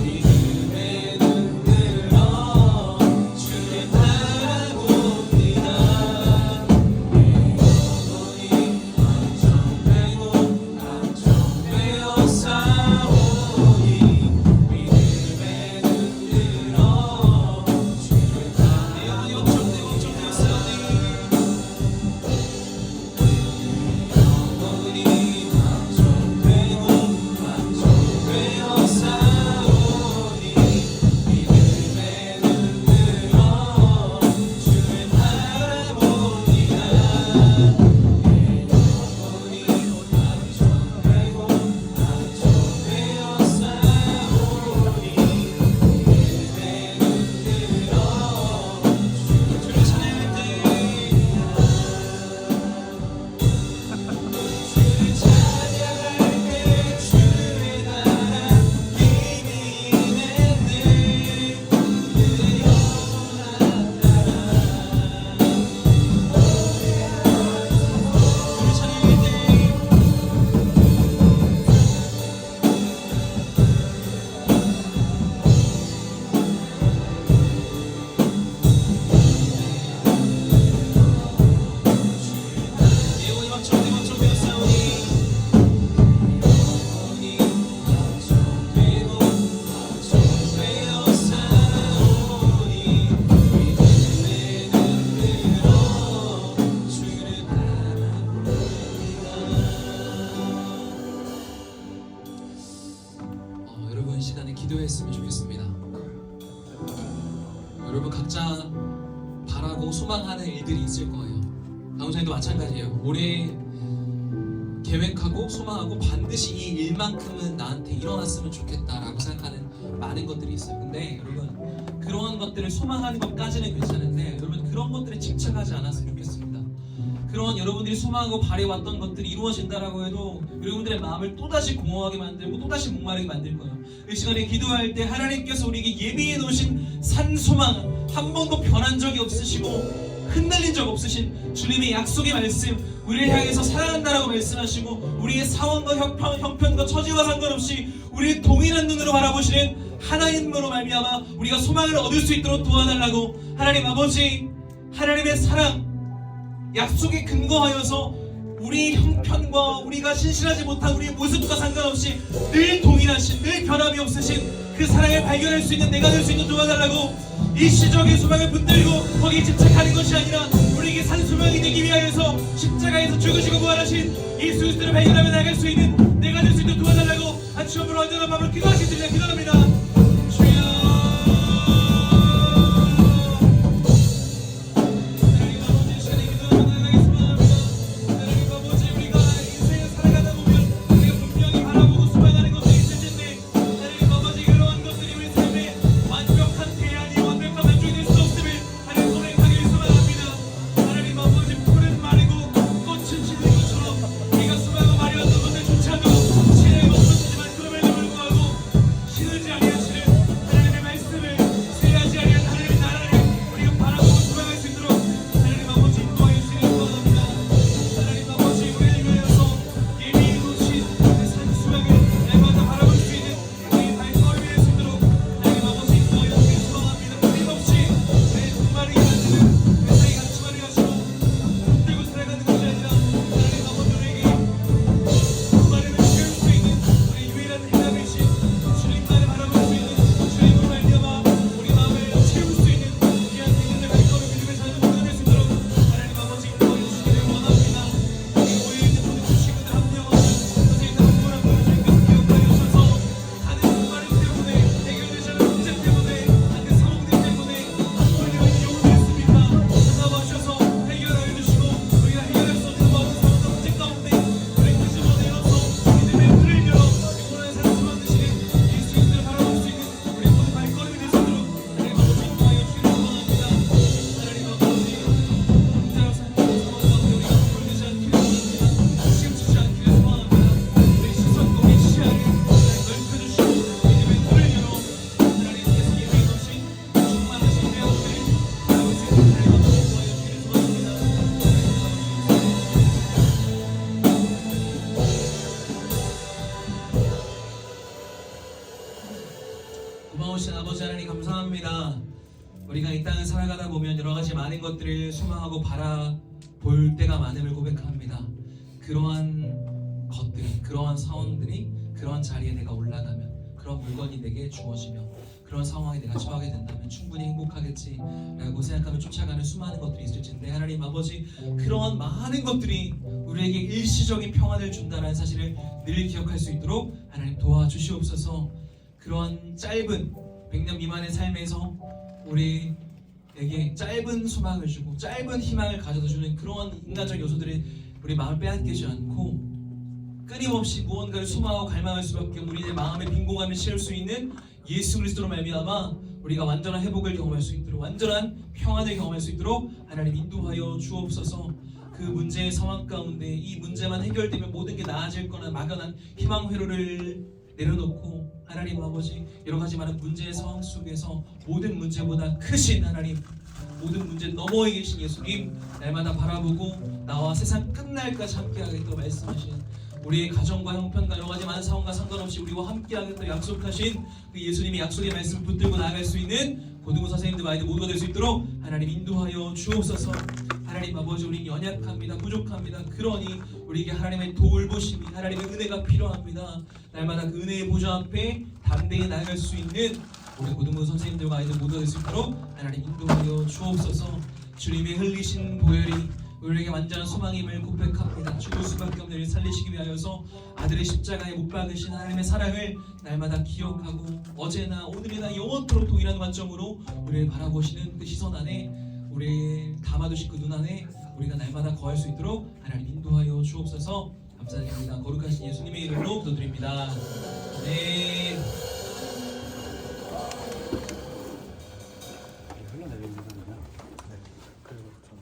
믿음에 눈들어 주를 바라봅니다. 영혼이 확정되고 확정되어 싸우니 믿음에 눈들어 주를 바라봅니다. 영혼이 확정되고 확정되어 싸우니 믿음에 눈들어 주를 바라봅니다. 영혼이 확정되고 확정되어 싸우니 믿음에 눈들어 주를 찬양할 때 주의 나라 힘이 있는 그 영원한 나라. 주를 찬양할 때 영혼이 확정되고 확정되어 싸우니 영혼이 확정되고 확정되어 싸우니 믿음에 눈들어 주를 바라봅니다. 여러분 시간에 기도했으면 좋겠습니다. 여러분 각자 바라고 소망하는 일들이 있을 거예요. 강우장님도 마찬가지예요. 올해 계획하고 소망하고 반드시 이 일만큼은 나한테 일어났으면 좋겠다라고 생각하는 많은 것들이 있어요. 근데 여러분 그러한 것들을 소망하는 것까지는 괜찮은데 여러분 그런 것들에 집착하지 않았으면 좋겠습니다. 그런 여러분들이 소망하고 바래왔던 것들이 이루어진다라고 해도 여러분들의 마음을 또다시 공허하게 만들고 또다시 목마르게 만들 거예요. 이 시간에 기도할 때 하나님께서 우리에게 예비해 놓으신 산 소망 한 번도 변한 적이 없으시고 흔들린 적 없으신 주님의 약속의 말씀, 우리를 향해서 사랑한다라고 말씀하시고 우리의 상황과 형편과 처지와 상관없이 우리를 동일한 눈으로 바라보시는 하나님으로 말미암아 우리가 소망을 얻을 수 있도록 도와달라고 하나님 아버지, 하나님의 사랑 약속에 근거하여서 우리 형편과 우리가 신실하지 못한 우리의 모습과 상관없이 늘 동일하신, 늘 변함이 없으신 그 사랑을 발견할 수 있는 내가 될 수 있는 도와달라고. 일시적인 소망을 붙들고 거기에 집착하는 것이 아니라 우리에게 산 소망이 되기 위하여서 십자가에서 죽으시고 부활하신 예수 그리스도를 발견하며 나아갈 수 있는 내가 될 수 있는 도와달라고 한 주음으로 언제나 마음으로 기도하시겠습니다. 기도합니다. 주여 우리가 수많은 말이 왔던 것 살아계신 아버지 하나님 감사합니다. 우리가 이 땅을 살아가다 보면 여러 가지 많은 것들을 소망하고 바라볼 때가 많음을 고백합니다. 그러한 것들이, 그러한 상황들이, 그러한 자리에 내가 올라가면, 그런 물건이 내게 주어지며, 그런 상황에 내가 처하게 된다면 충분히 행복하겠지라고 생각하며 쫓아가는 수많은 것들이 있을 텐데, 하나님 아버지, 그러한 많은 것들이 우리에게 일시적인 평안을 준다는 사실을 늘 기억할 수 있도록 하나님 도와주시옵소서. 그러한 짧은 100년 미만의 삶에서 우리에게 짧은 소망을 주고 짧은 희망을 가져다 주는 그러한 인간적 요소들을 우리 마음을 빼앗기지 않고 끊임없이 무언가를 소망하고 갈망할 수밖에 없는 우리의 마음의 빈공함을 채울 수 있는 예수 그리스도로 말미암아 우리가 완전한 회복을 경험할 수 있도록, 완전한 평안을 경험할 수 있도록 하나님 인도하여 주옵소서. 그 문제의 상황 가운데 이 문제만 해결되면 모든 게 나아질 거나 막연한 희망 회로를 내려놓고 하나님 아버지, 여러 가지 많은 문제의 상황 속에서 모든 문제보다 크신 하나님, 모든 문제 너머에 계신 예수님 날마다 바라보고 나와 세상 끝날까지 함께하겠다고 말씀하신, 우리의 가정과 형편과 여러 가지 많은 상황과 상관없이 우리와 함께하겠다고 약속하신 그 예수님의 약속의 말씀을 붙들고 나아갈 수 있는 고등부 선생님들 아이들 모두가 될 수 있도록 하나님 인도하여 주옵소서. 하나님 아버지, 우리는 연약합니다, 부족합니다. 그러니 우리에게 하나님의 돌보심이, 하나님의 은혜가 필요합니다. 날마다 그 은혜의 보좌 앞에 담대히 나아갈 수 있는 우리 고등부 선생님들과 아이들 모두가 될 수 있도록 하나님 인도하여 주옵소서. 주님의 흘리신 보혈이 우리에게 완전한 소망임을 고백합니다. 죽을 수밖에 없는 우리를 살리시기 위하여서 아들의 십자가에 못 박으신 하나님의 사랑을 날마다 기억하고 어제나 오늘이나 영원토록 동일한 관점으로 우리를 바라보시는 그 시선 안에, 우리를 담아두신 그 눈 안에 우리가 날마다 거할 수 있도록 하나님 인도하여 주옵소서. 감사드립니다. 거룩하신 예수님의 이름으로 기도드립니다. 네.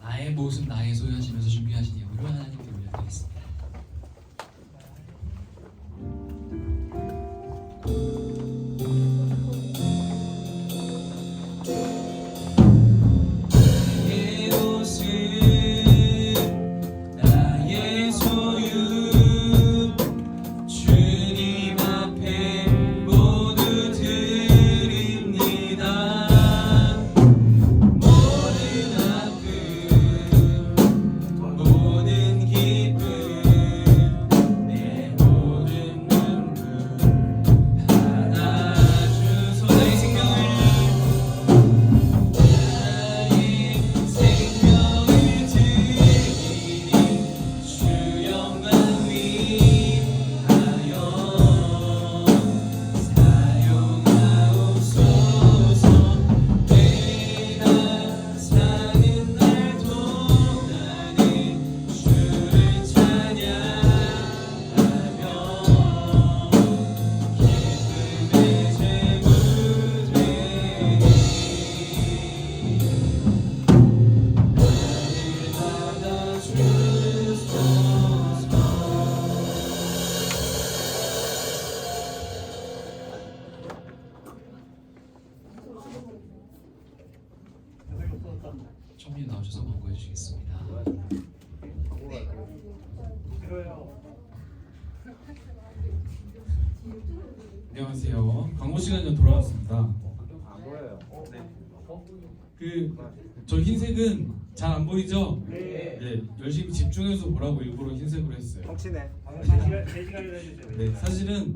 나의 모습 나의 소유하시면서 준비하신 예물을 하나님께 올려드리겠습니다. 나의 모습 나의 소유 주님 앞에 모두 드립니다. 모든 아픔 모든 기쁨 내 모든 눈물 받아주소. 나의 생명을 드리니 주 영광 위하여 사용하옵소서. 내가 사는 날도 나는 주를 찬양하며 기쁨의 제물 드리니 청년 나오셔서 광고해 주시겠습니다. 안녕하세요. 광고 시간이 돌아왔습니다. 저 흰색은 잘 안 보이죠? 네, 열심히 집중해서 보라고 일부러 흰색으로 했어요. 덩치네. 네, 사실은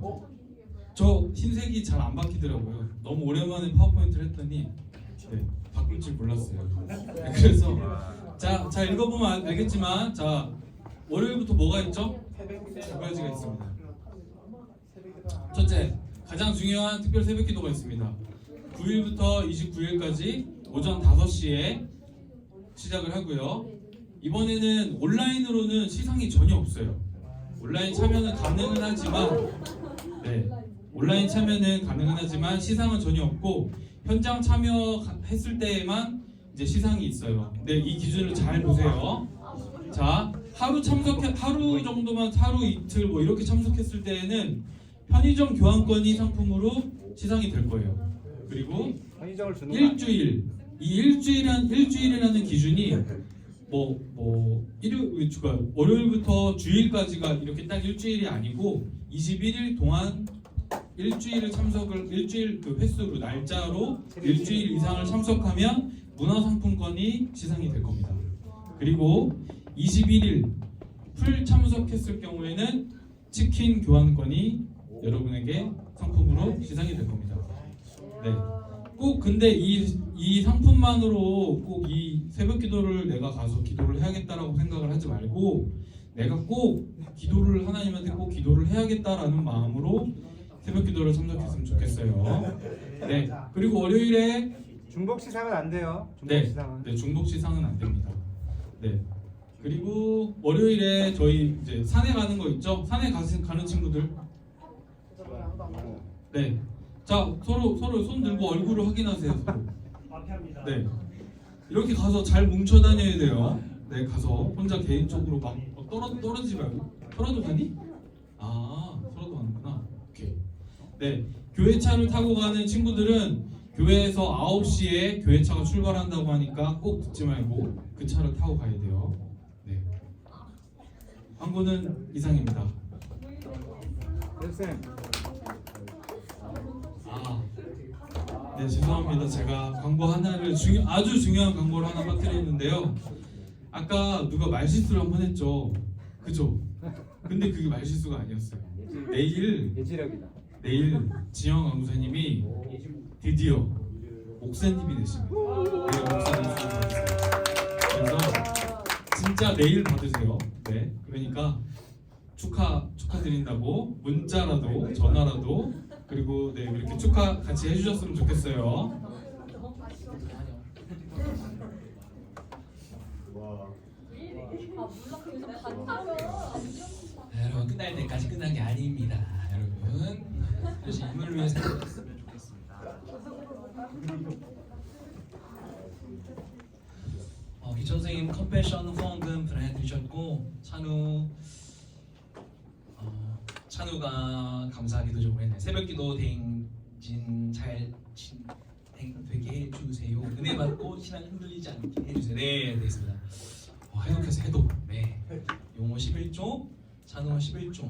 저 흰색이 잘 안 바뀌더라고요. 너무 오랜만에 파워포인트를 했더니 바꿀 줄 몰랐어요. 네, 그래서 자 읽어보면 알겠지만, 자 월요일부터 뭐가 있죠? 두 가지가 있습니다. 첫째, 가장 중요한 특별 새벽 기도가 있습니다. 9일부터 29일까지 오전 5시에 시작을 하고요. 이번에는 온라인으로는 시상이 전혀 없어요. 온라인 참여는 가능은 하지만, 온라인 참여는 가능은 하지만 시상은 전혀 없고, 현장 참여했을 때에만 이제 시상이 있어요. 근데 이 기준을 잘 보세요. 자, 하루 정도만, 하루 이틀 뭐 이렇게 참석했을 때에는 편의점 교환권이 상품으로 시상이 될 거예요. 그리고 편의점을 주는 거 일주일, 이 일주일이라는 기준이 월요일부터 주일까지가 이렇게 딱 일주일이 아니고 21일 동안 일주일 그 횟수로 날짜로 일주일 이상을 참석하면 문화상품권이 시상이 될 겁니다. 그리고 21일 풀 참석했을 경우에는 치킨 교환권이 여러분에게 상품으로 시상이 될 겁니다. 네. 꼭 근데 이 상품만으로 꼭 이 새벽 기도를 내가 가서 기도를 해야겠다라고 생각을 하지 말고 내가 꼭 기도를 하나님한테 꼭 기도를 해야겠다라는 마음으로 새벽 기도를 참석했으면 좋겠어요. 네. 그리고 월요일에 중복 시상은 안 돼요. 중복 네, 시상은. 네, 중복 시상은 안 됩니다. 네. 그리고 월요일에 저희 이제 산에 가는 거 있죠? 산에 가는 친구들. 네. 자, 서로 손 들고 얼굴을 확인하세요. 서로. 네. 이렇게 가서 잘 뭉쳐 다녀야 돼요. 네, 가서 혼자 개인적으로 막 떨어지지 말고. 설아도 가니? 아, 설아도 가는구나. 오케이. 네. 교회차를 타고 가는 친구들은 교회에서 9시에 교회차가 출발한다고 하니까 꼭 듣지 말고 그 차를 타고 가야 돼요. 네. 광고는 이상입니다. 쌤. 네, 죄송합니다. 제가 광고 하나를 아주 중요한 광고를 하나 빠뜨렸는데요. 아까 누가 말실수를 한번 했죠. 그죠? 근데 그게 말실수가 아니었어요. 내일 지영 강사님이 드디어 목사님이 되십니다. 네, 목사님 되십니다. 그래서 진짜 내일 받으세요. 네, 그러니까 축하드린다고 문자라도 전화라도 그리고 네 이렇게 축하 같이 해주셨으면 좋겠어요. 네, 여러분 끝날 때까지 끝난 게 아닙니다. 여러분 그래서 인물을 위해서 했으면 좋겠습니다. 기천 선생님 컴패션 후원금 보내드리셨고 찬우가 감사하기도 좀 했네. 새벽기도 대행진 잘 되게 해주세요. 은혜 받고 신앙 흔들리지 않게 해주세요. 네, 되겠습니다. 해독해서 해독. 네. 용어 11조, 찬우 11조.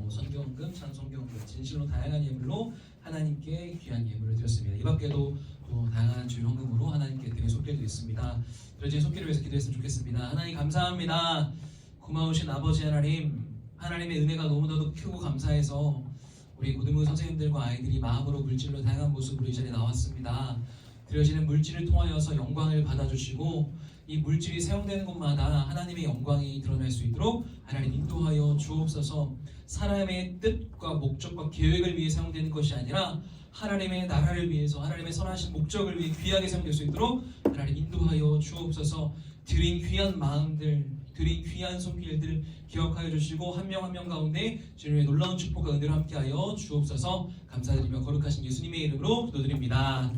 선경금, 찬송경금, 진실로 다양한 예물로 하나님께 귀한 예물을 드렸습니다. 이 밖에도 또 다양한 주일 헌금으로 하나님께 드린 속기도 있습니다. 드려진 속기를 위해서 기도했으면 좋겠습니다. 하나님 감사합니다. 고마우신 아버지 하나님, 하나님의 은혜가 너무나도 크고 감사해서 우리 고등부 선생님들과 아이들이 마음으로 물질로 다양한 모습으로 이 자리에 나왔습니다. 드려지는 물질을 통하여서 영광을 받아주시고 이 물질이 사용되는 곳마다 하나님의 영광이 드러날 수 있도록 하나님 인도하여 주옵소서. 사람의 뜻과 목적과 계획을 위해 사용되는 것이 아니라 하나님의 나라를 위해서 하나님의 선하신 목적을 위해 귀하게 사용될 수 있도록 하나님 인도하여 주옵소서. 드린 귀한 마음들, 드린 귀한 손길들 기억하여 주시고 한 명 한 명 가운데 주님의 놀라운 축복과 은혜로 함께하여 주옵소서. 감사드리며 거룩하신 예수님의 이름으로 기도드립니다.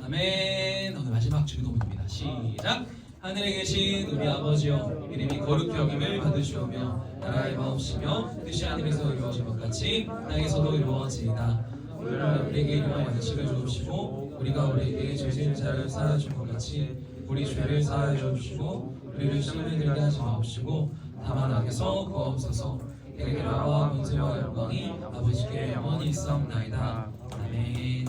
아멘. 오늘 마지막 주기도문입니다. 시작. 하늘에 계신 우리 아버지여, 이름이 거룩히 여김을 받으시오며 나라의 마옵시며 뜻이 하늘에서 이루어진 것 같이 땅에서도 이루어지이다. 오늘날 우리에게 일용할 양식을 주옵시고 우리가 우리에게 죄 지은 자를 사하여 준 것 같이 우리 죄를 사하여 주시고 우리를 시험에 들게 하지 마옵시고 다만 악에서 구하옵소서. 내게 나라와 권세와 영광이 아버지께 영원히 있사옵나이다. 아멘.